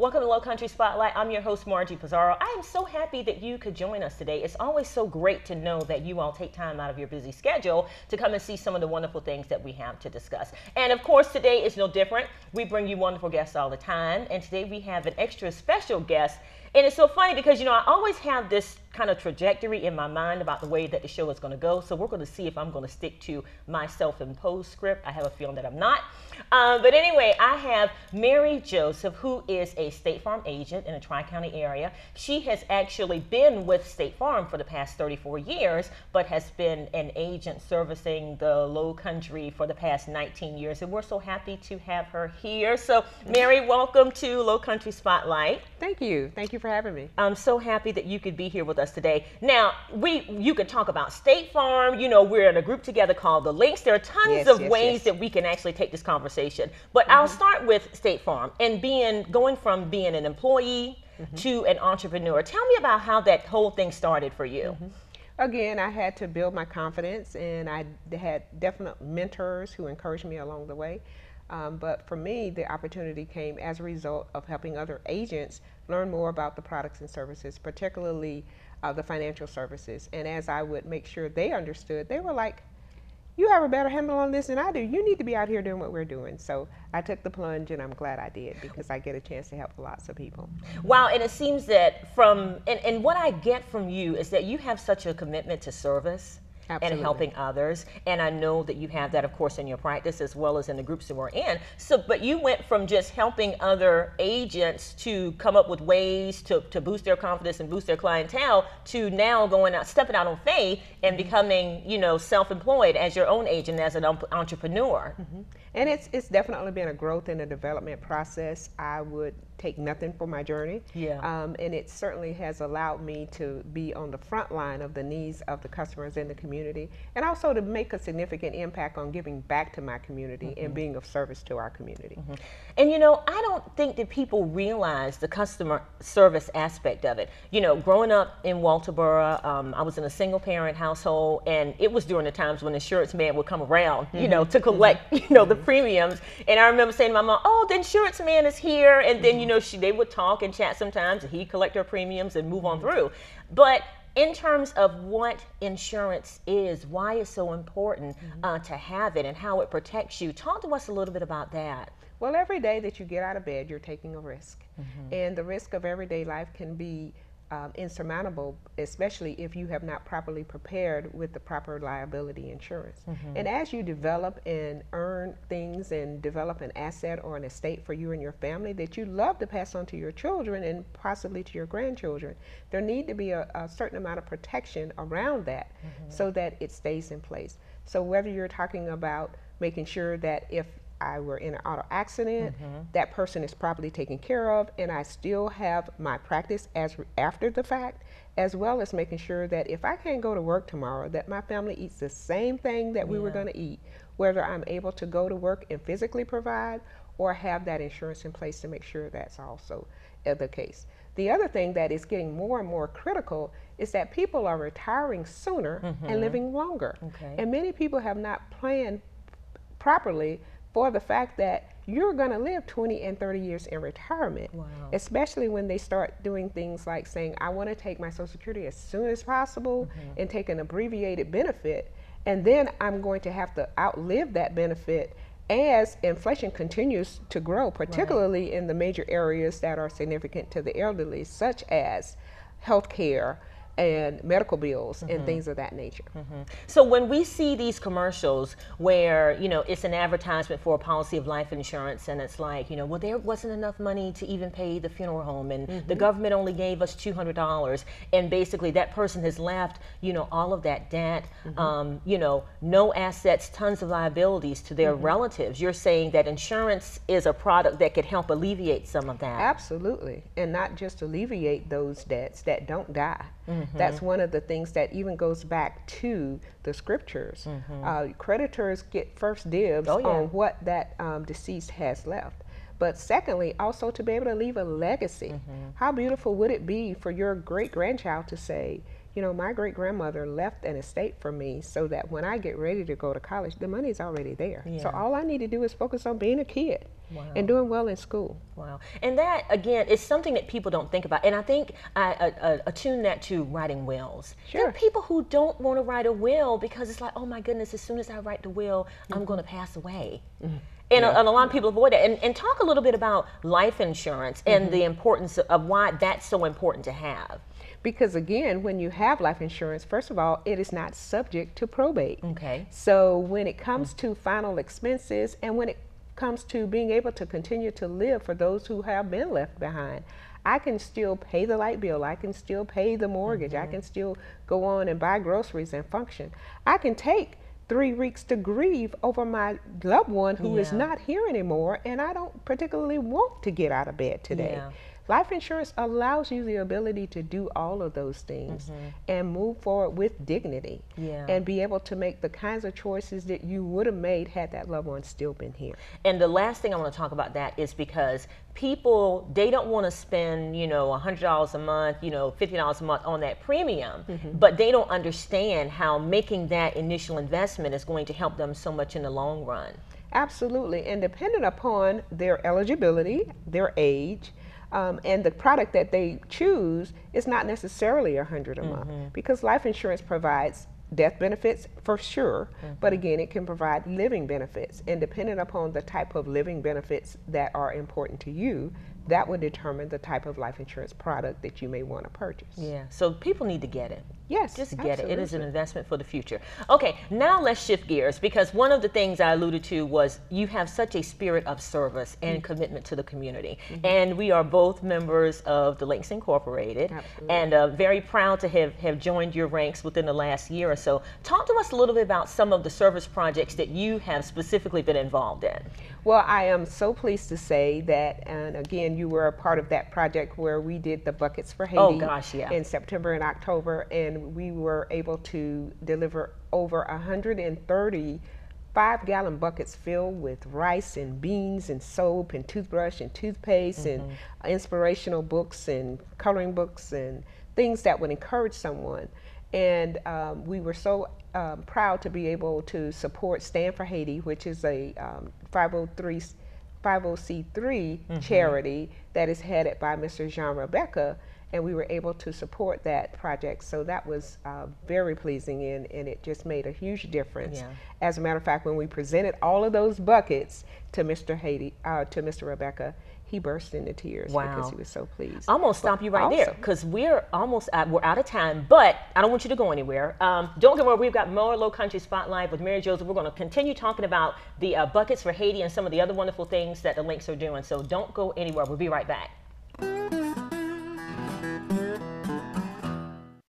Welcome to Low Country Spotlight. I'm your host, Margie Pizarro. I am so happy that you could join us today. It's always so great to know that you all take time out of your busy schedule to come and see some of the wonderful things that we have to discuss. And of course, today is no different. We bring you wonderful guests all the time. And today we have an extra special guest. And it's so funny because, you know, I always have this kind of trajectory in my mind about the way that the show is going to go. So we're going to see if I'm going to stick to my self-imposed script. I have a feeling that I'm not. But anyway, I have Mary Joseph, who is a State Farm agent in the Tri-County area. She has actually been with State Farm for the past 34 years, but has been an agent servicing the Low Country for the past 19 years. And we're so happy to have her here. So Mary, welcome to Low Country Spotlight. Thank you. Thank you for having me. I'm so happy that you could be here with us today. Now, you can talk about State Farm. You know, we're in a group together called The Links. There are tons of ways that we can actually take this conversation. But I'll start with State Farm and going from being an employee to an entrepreneur. Tell me about how that whole thing started for you. Again, I had to build my confidence, and I had definite mentors who encouraged me along the way. But for me, the opportunity came as a result of helping other agents learn more about the products and services, particularly the financial services. And as I would make sure they understood, they were like, you have a better handle on this than I do. You need to be out here doing what we're doing. So I took the plunge, and I'm glad I did, because I get a chance to help lots of people. Wow, and it seems that and what I get from you is that you have such a commitment to service. Absolutely. And helping others. And I know that you have that, of course, in your practice as well as in the groups that we're in. So, but you went from just helping other agents to come up with ways to boost their confidence and boost their clientele to now going out, stepping out on faith and becoming, you know, self-employed as your own agent, as an entrepreneur. And it's definitely been a growth and a development process. I would take nothing for my journey. And it certainly has allowed me to be on the front line of the needs of the customers in the community, and also to make a significant impact on giving back to my community and being of service to our community. And you know, I don't think that people realize the customer service aspect of it. You know, growing up in Walterboro, I was in a single parent household, and it was during the times when the insurance man would come around, you know, to collect, you know, the premiums. And I remember saying to my mom, oh, the insurance man is here. And then, you know, they would talk and chat sometimes, and he'd collect her premiums and move on through. But in terms of what insurance is, why it's so important to have it and how it protects you, talk to us a little bit about that. Well, every day that you get out of bed, you're taking a risk. And the risk of everyday life can be insurmountable, especially if you have not properly prepared with the proper liability insurance. And as you develop and earn things and develop an asset or an estate for you and your family that you love to pass on to your children and possibly to your grandchildren, there need to be a certain amount of protection around that so that it stays in place. So whether you're talking about making sure that if I were in an auto accident, that person is properly taken care of, and I still have my practice after the fact, as well as making sure that if I can't go to work tomorrow, that my family eats the same thing that we were going to eat, whether I'm able to go to work and physically provide or have that insurance in place to make sure that's also the case. The other thing that is getting more and more critical is that people are retiring sooner and living longer. And many people have not planned properly for the fact that you're going to live 20 and 30 years in retirement, especially when they start doing things like saying, I want to take my Social Security as soon as possible and take an abbreviated benefit, and then I'm going to have to outlive that benefit as inflation continues to grow, particularly in the major areas that are significant to the elderly, such as health care and medical bills and things of that nature. So when we see these commercials where, you know, it's an advertisement for a policy of life insurance, and it's like, you know, well, there wasn't enough money to even pay the funeral home, and the government only gave us $200, and basically that person has left, you know, all of that debt, you know, no assets, tons of liabilities to their relatives. You're saying that insurance is a product that could help alleviate some of that. Absolutely, and not just alleviate those debts that don't die. That's one of the things that even goes back to the scriptures. Creditors get first dibs on what that deceased has left. But secondly, also to be able to leave a legacy. How beautiful would it be for your great-grandchild to say, you know, my great grandmother left an estate for me so that when I get ready to go to college, the money's already there. Yeah. So all I need to do is focus on being a kid. Wow. And doing well in school. Wow. And that, again, is something that people don't think about. And I think I attune that to writing wills. Sure. There are people who don't want to write a will because it's like, oh my goodness, as soon as I write the will, I'm going to pass away. And, and a lot of people avoid that. And talk a little bit about life insurance and the importance of why that's so important to have. Because again, when you have life insurance, first of all, it is not subject to probate. Okay. So when it comes to final expenses and when it comes to being able to continue to live for those who have been left behind, I can still pay the light bill, I can still pay the mortgage, I can still go on and buy groceries and function. I can take 3 weeks to grieve over my loved one who is not here anymore, and I don't particularly want to get out of bed today. Life insurance allows you the ability to do all of those things and move forward with dignity and be able to make the kinds of choices that you would have made had that loved one still been here. And the last thing I want to talk about that is because people, they don't want to spend, you know, $100 a month, you know, $50 a month on that premium, but they don't understand how making that initial investment is going to help them so much in the long run. Absolutely, and depending upon their eligibility, their age, and the product that they choose is not necessarily $100 a month, because life insurance provides death benefits for sure, but again, it can provide living benefits, and depending upon the type of living benefits that are important to you, that would determine the type of life insurance product that you may want to purchase. Yeah, so people need to get it. Yes, just get it. It is an investment for the future. Okay, now let's shift gears, because one of the things I alluded to was you have such a spirit of service and commitment to the community. And we are both members of the Links Incorporated, and very proud to have joined your ranks within the last year or so. Talk to us a little bit about some of the service projects that you have specifically been involved in. Well, I am so pleased to say that, and again, you were a part of that project where we did the Buckets for Haiti in September and October, and we were able to deliver over 130 5-gallon buckets filled with rice and beans and soap and toothbrush and toothpaste and inspirational books and coloring books and things that would encourage someone. And we were so proud to be able to support Stand for Haiti, which is a 501c3 charity that is headed by Mr. Jean Rebecca, and we were able to support that project. So that was very pleasing, and it just made a huge difference. As a matter of fact, when we presented all of those buckets to Mr. Rebecca, he burst into tears because he was so pleased. I'm gonna stop you right there, because we're out of time, but I don't want you to go anywhere. Don't get worried, we've got more Low Country Spotlight with Mary Joseph. We're gonna continue talking about the Buckets for Haiti and some of the other wonderful things that the Links are doing. So don't go anywhere, we'll be right back.